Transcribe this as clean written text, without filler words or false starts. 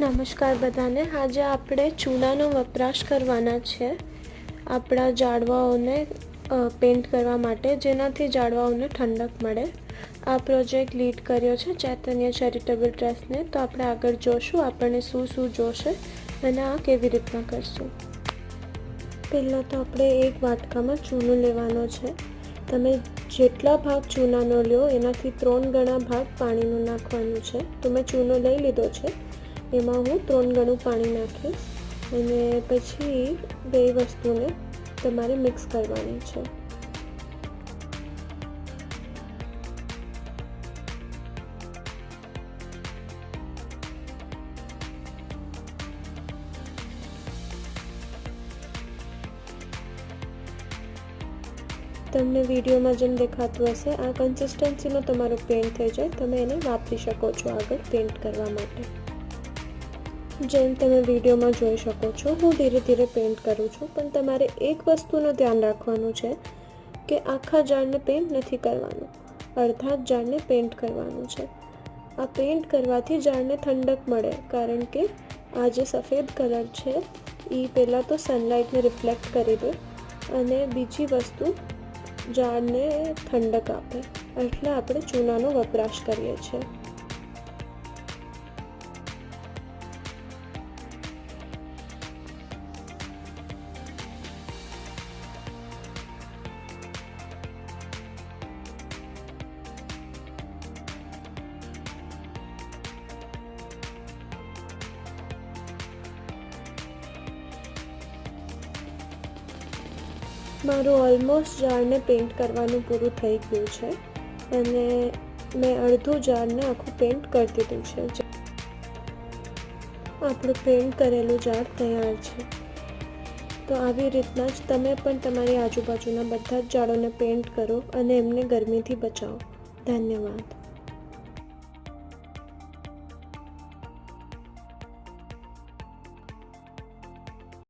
નમસ્કાર બધાને. આજે આપણે ચૂનાનો વપરાશ કરવાના છે આપણા ઝાડવાઓને પેઇન્ટ કરવા માટે, જેનાથી ઝાડવાઓને ઠંડક મળે. આ પ્રોજેક્ટ લીડ કર્યો છે ચૈતન્ય ચેરિટેબલ ટ્રસ્ટને. તો આપણે આગળ જોશું આપણને શું જોશે અને આ કેવી રીતના કરશું. પહેલાં તો આપણે એક વાટકામાં ચૂનો લેવાનો છે. તમે જેટલા ભાગ ચૂનાનો લો એનાથી 3 ગણા ભાગ પાણીનું નાખવાનું છે. તો મેં ચૂનો લઈ લીધો છે, એમાં હું 3 ગણું પાણી નાખીશ અને પછી બે વસ્તુને તમારે મિક્સ કરવાની છે. તમને વિડીયોમાં જેમ દેખાતું હશે આ કન્સિસ્ટન્સીનો તમારો પેઇન્ટ થઈ જાય, તમે એને વાપરી શકો છો આગળ પેઇન્ટ કરવા માટે. જેમ તમે વિડીયોમાં જોઈ શકો છો હું ધીરે ધીરે પેઇન્ટ કરું છું, પણ તમારે એક વસ્તુનું ધ્યાન રાખવાનું છે કે આખા ઝાડને પેઇન્ટ નથી કરવાનું, અડધા જ ઝાડને પેઇન્ટ કરવાનું છે. આ પેઇન્ટ કરવાથી ઝાડને ઠંડક મળે, કારણ કે આ જે સફેદ કલર છે એ પહેલાં તો સનલાઇટને રિફ્લેક્ટ કરી દે અને બીજી વસ્તુ ઝાડને ઠંડક આપે. એટલે આપણે ચૂનાનો વપરાશ કરીએ છીએ. મારું ઓલમોસ્ટ ઝાડને પેઇન્ટ કરવાનું પૂરું થઈ ગયું છે અને મેં અડધું ઝાડને આખું પેઇન્ટ કરી દીધું છે. આપણું પેઇન્ટ કરેલું ઝાડ તૈયાર છે. તો આવી રીતના જ તમે પણ તમારી આજુબાજુના બધા જ ઝાડોને પેઇન્ટ કરો અને એમને ગરમીથી બચાવો. ધન્યવાદ.